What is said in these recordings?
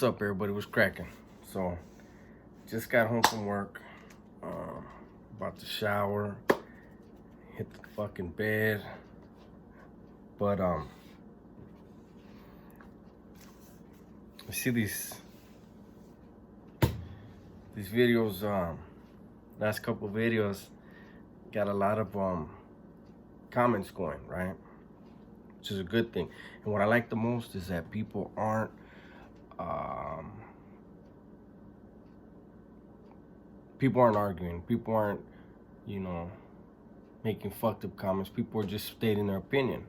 up, everybody? Was cracking. So just got home from work, about to shower, hit the fucking bed, but I see these videos, last couple videos got a lot of comments going, right? Which is a good thing. And what I like the most is that people aren't arguing. People aren't, making fucked up comments. People are just stating their opinion.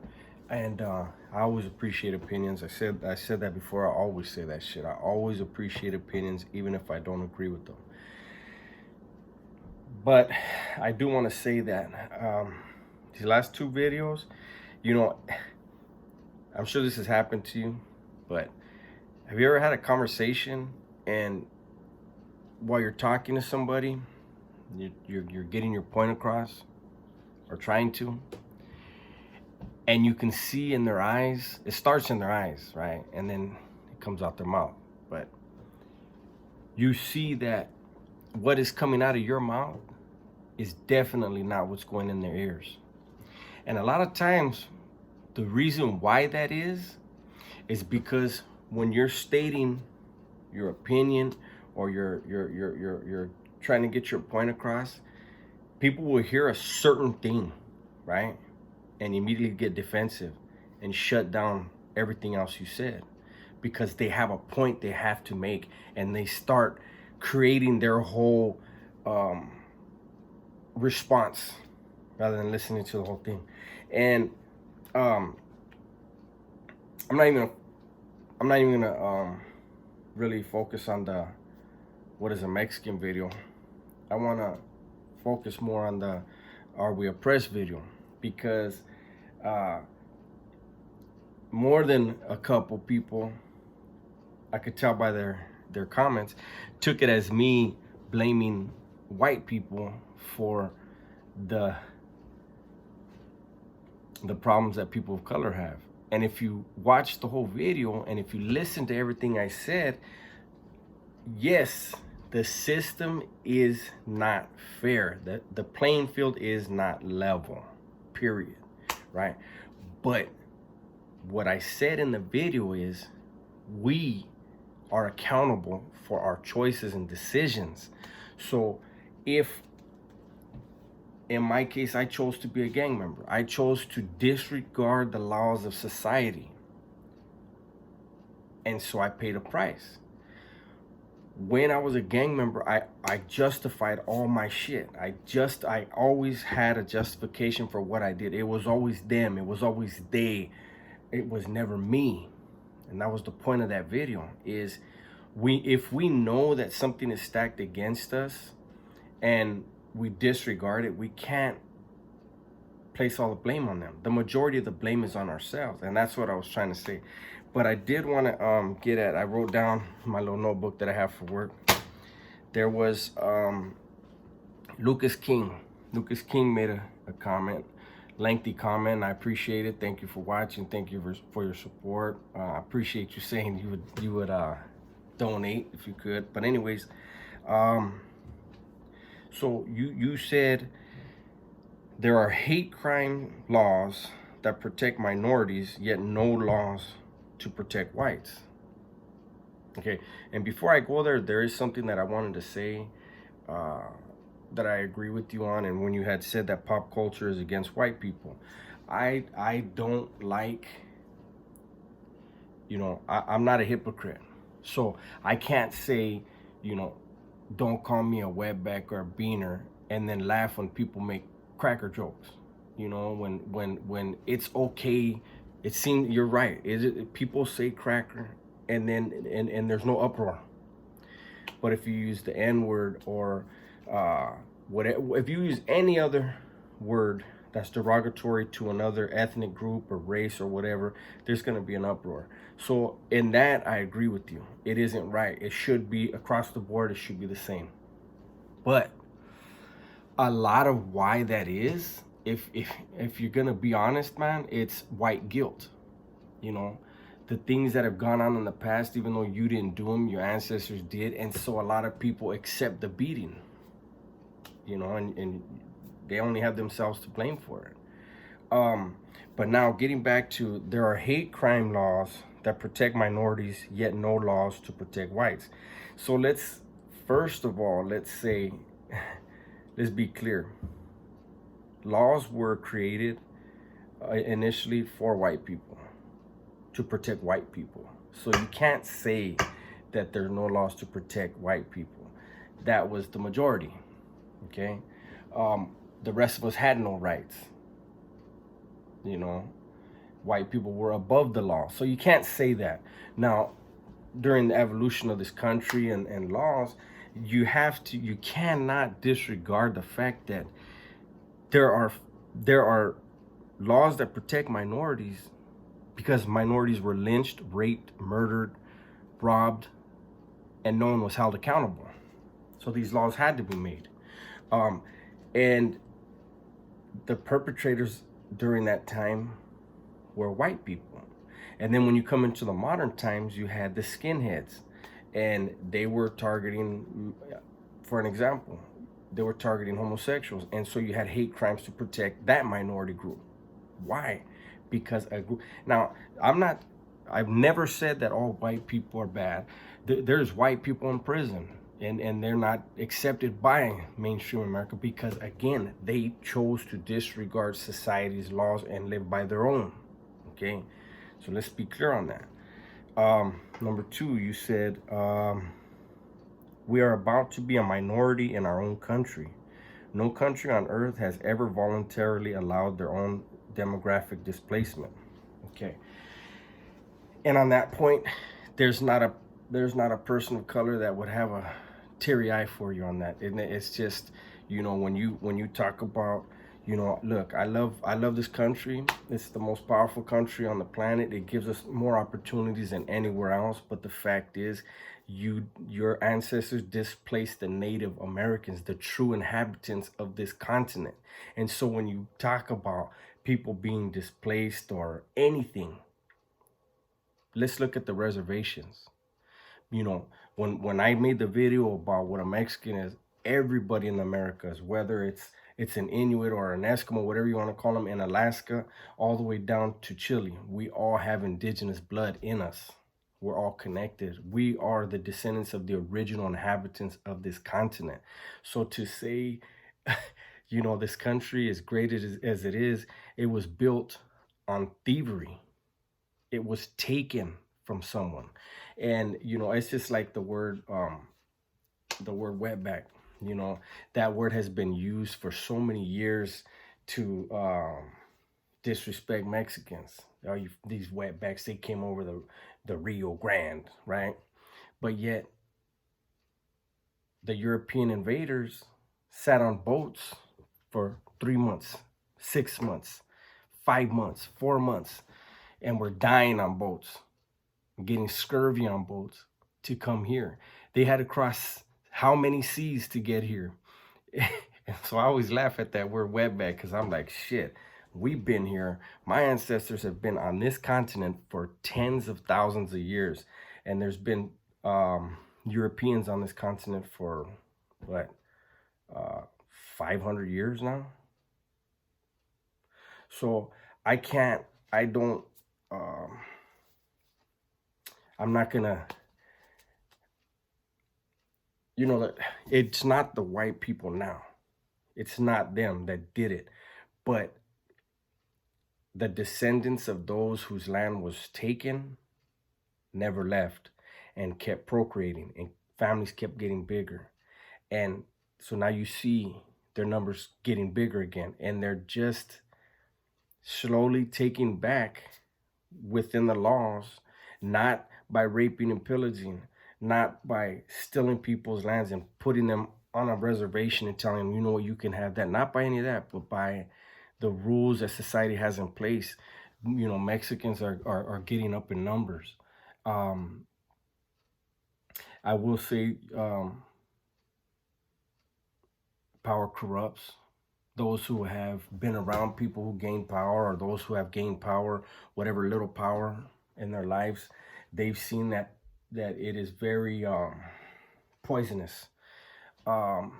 And I always appreciate opinions. I said that before. I always say that shit. I always appreciate opinions, even if I don't agree with them. But I do want to say that these last two videos, I'm sure this has happened to you, but have you ever had a conversation and while you're talking to somebody, you're getting your point across, or trying to, and you can see in their eyes, it starts in their eyes, right? And then it comes out their mouth. But you see that what is coming out of your mouth is definitely not what's going in their ears. And a lot of times, the reason why that is because when you're stating your opinion, or you're trying to get your point across, people will hear a certain thing, right? And immediately get defensive and shut down everything else you said, because they have a point they have to make, and they start creating their whole response rather than listening to the whole thing. And I'm not even gonna really focus on the what is a Mexican video. I want to focus more on the Are We Oppressed video, because more than a couple people, I could tell by their comments, took it as me blaming white people for the problems that people of color have. And if you watch the whole video and if you listen to everything I said, yes, the system is not fair. The playing field is not level, period, right? But what I said in the video is we are accountable for our choices and decisions. So if, in my case, I chose to be a gang member, I chose to disregard the laws of society, and so I paid a price. When I was a gang member, I justified all my shit. I always had a justification for what I did. It was always them. It was always they. It was never me. And that was the point of that video, is if we know that something is stacked against us and we disregard it, we can't place all the blame on them. The majority of the blame is on ourselves. And that's what I was trying to say. But I did want to get at, I wrote down my little notebook that I have for work. There was Lucas King. Lucas King made a comment, lengthy comment. I appreciate it. Thank you for watching. Thank you for your support. I appreciate you saying you would donate if you could. But anyways, so you said there are hate crime laws that protect minorities, yet no laws to protect whites. Okay, and before I go there, there is something that I wanted to say that I agree with you on. And when you had said that pop culture is against white people, I don't like, I'm not a hypocrite, so I can't say, don't call me a wetback or a beaner, and then laugh when people make cracker jokes. When it's okay. It seems you're right. People say cracker, and then and there's no uproar. But if you use the N-word, or whatever, if you use any other word that's derogatory to another ethnic group or race or whatever, there's going to be an uproar. So in that, I agree with you. It isn't right. It should be across the board. It should be the same. But a lot of why that is, if you're gonna be honest, man, it's white guilt. the things that have gone on in the past, even though you didn't do them, your ancestors did. And so a lot of people accept the beating, and they only have themselves to blame for it. But now getting back to, there are hate crime laws that protect minorities, yet no laws to protect whites. So first of all, let's be clear. Laws were created initially for white people, to protect white people. So you can't say that there are no laws to protect white people. That was the majority, okay? The rest of us had no rights. White people were above the law. So you can't say that. Now, during the evolution of this country and laws, you cannot disregard the fact that there are laws that protect minorities, because minorities were lynched, raped, murdered, robbed, and no one was held accountable. So these laws had to be made. And the perpetrators during that time were white people. And then when you come into the modern times, you had the skinheads, and they were targeting, for an example, they were targeting homosexuals. And so you had hate crimes to protect that minority group. Why? Because a group, now I've never said that all white people are bad. There's white people in prison, and they're not accepted by mainstream America because, again, they chose to disregard society's laws and live by their own. Okay, so let's be clear on that. Number two, you said, we are about to be a minority in our own country. No country on earth has ever voluntarily allowed their own demographic displacement. Okay, and on that point, there's not a person of color that would have a teary eye for you on that. And it's just, when you talk about, look, I love this country. It's the most powerful country on the planet. It gives us more opportunities than anywhere else. But the fact is, your ancestors displaced the Native Americans, the true inhabitants of this continent. And so when you talk about people being displaced or anything, let's look at the reservations. When I made the video about what a Mexican is, everybody in America is, whether it's an Inuit or an Eskimo, whatever you want to call them, in Alaska, all the way down to Chile, we all have indigenous blood in us. We're all connected. We are the descendants of the original inhabitants of this continent. So to say, this country, as great as it is, it was built on thievery. It was taken from someone. And it's just like the word wetback. That word has been used for so many years to disrespect Mexicans. These wetbacks, they came over the Rio Grande, right? But yet the European invaders sat on boats for 3 months, 6 months, 5 months, 4 months, and were dying on boats, getting scurvy on boats to come here. They had to cross how many seas to get here? And so I always laugh at that word wetback, because I'm like, shit, we've been here. My ancestors have been on this continent for tens of thousands of years. And there's been Europeans on this continent for, 500 years now? So I'm not gonna, it's not the white people now. It's not them that did it, but the descendants of those whose land was taken never left and kept procreating, and families kept getting bigger. And so now you see their numbers getting bigger again, and they're just slowly taking back within the laws, not by raping and pillaging, not by stealing people's lands and putting them on a reservation and telling them, you can have that. Not by any of that, but by the rules that society has in place. Mexicans are getting up in numbers. I will say, power corrupts. Those who have been around people who gain power, or those who have gained power, whatever little power, in their lives, they've seen that it is very poisonous. Um,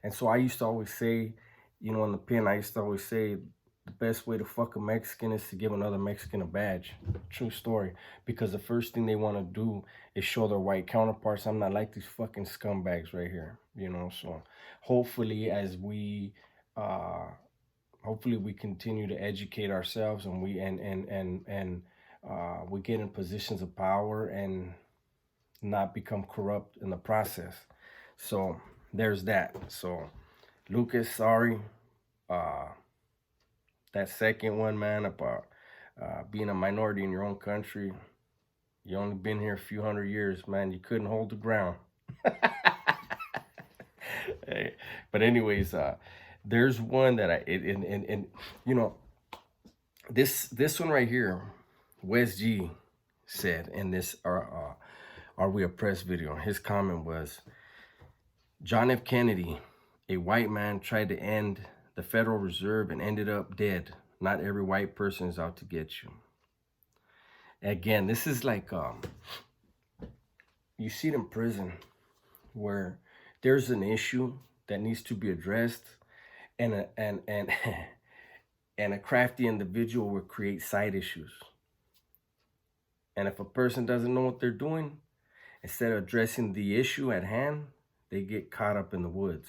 and so I used to always say, you know, in the pen, I used to always say the best way to fuck a Mexican is to give another Mexican a badge. True story. Because the first thing they want to do is show their white counterparts, I'm not like these fucking scumbags right here, you know. So hopefully, as we hopefully we continue to educate ourselves, and we get in positions of power and not become corrupt in the process. So there's that. So Lucas, sorry. That second one, man, about being a minority in your own country. You only been here a few hundred years, man. You couldn't hold the ground. Hey, but anyways, there's one that and you know, this one right here, Wes G said in this Are We Oppressed video. His comment was, John F. Kennedy, a white man, tried to end the Federal Reserve and ended up dead. Not every white person is out to get you. Again, this is like, you see it in prison where there's an issue that needs to be addressed, and a crafty individual will create side issues. And if a person doesn't know what they're doing, instead of addressing the issue at hand, they get caught up in the woods.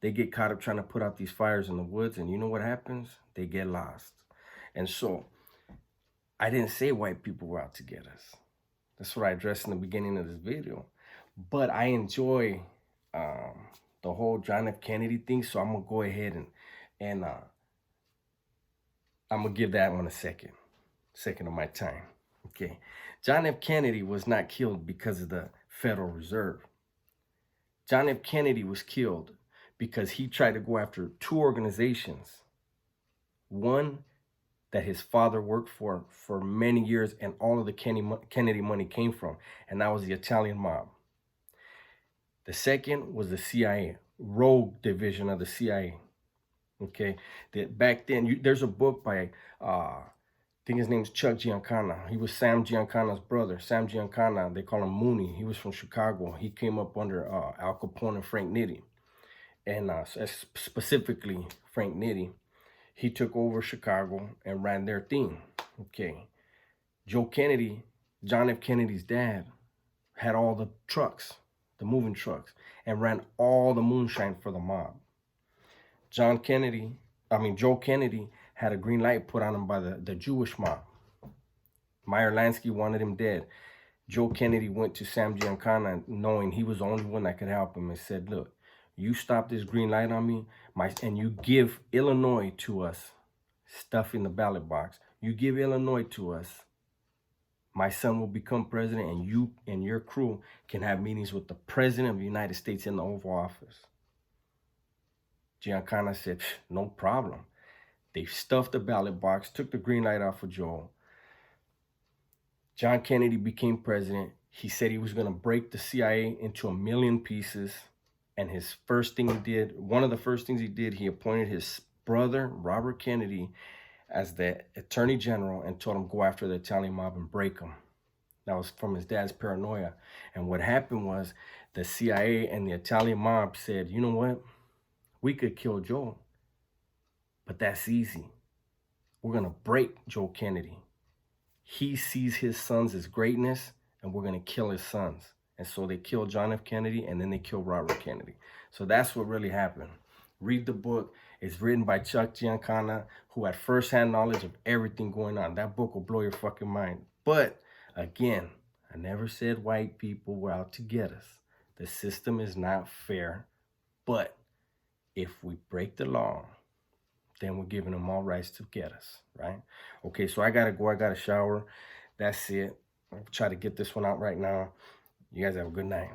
They get caught up trying to put out these fires in the woods, and you know what happens? They get lost. And so, I didn't say white people were out to get us. That's what I addressed in the beginning of this video. But I enjoy the whole John F. Kennedy thing, so I'm gonna go ahead and I'm gonna give that one a second of my time. Okay, John F. Kennedy was not killed because of the Federal Reserve. John F. Kennedy was killed because he tried to go after two organizations. One that his father worked for many years, and all of the Kennedy money came from, and that was the Italian mob. The second was the CIA, rogue division of the CIA. Okay, that back then, there's a book by, I think his name's Chuck Giancana. He was Sam Giancana's brother. Sam Giancana, they call him Mooney. He was from Chicago. He came up under Al Capone and Frank Nitti. And specifically Frank Nitti. He took over Chicago and ran their thing. Okay. Joe Kennedy, John F. Kennedy's dad, had all the trucks, the moving trucks, and ran all the moonshine for the mob. Joe Kennedy had a green light put on him by the Jewish mob. Meyer Lansky wanted him dead. Joe Kennedy went to Sam Giancana, knowing he was the only one that could help him, and said, look, you stop this green light on me, and you give Illinois to us, stuff in the ballot box. You give Illinois to us, my son will become president, and you and your crew can have meetings with the president of the United States in the Oval Office. Giancana said, no problem. They stuffed the ballot box, took the green light off of Joe. John Kennedy became president. He said he was going to break the CIA into 1 million pieces. And his first thing he did, one of the first things he did, he appointed his brother, Robert Kennedy, as the attorney general, and told him go after the Italian mob and break them. That was from his dad's paranoia. And what happened was the CIA and the Italian mob said, you know what? We could kill Joe, but that's easy. We're going to break Joe Kennedy. He sees his sons as greatness, and we're going to kill his sons. And so they killed John F. Kennedy, and then they killed Robert Kennedy. So that's what really happened. Read the book. It's written by Chuck Giancana, who had firsthand knowledge of everything going on. That book will blow your fucking mind. But, again, I never said white people were out to get us. The system is not fair. But if we break the law, then we're giving them all rights to get us, right? Okay, so I got to go. I got to shower. That's it. I'll try to get this one out right now. You guys have a good night.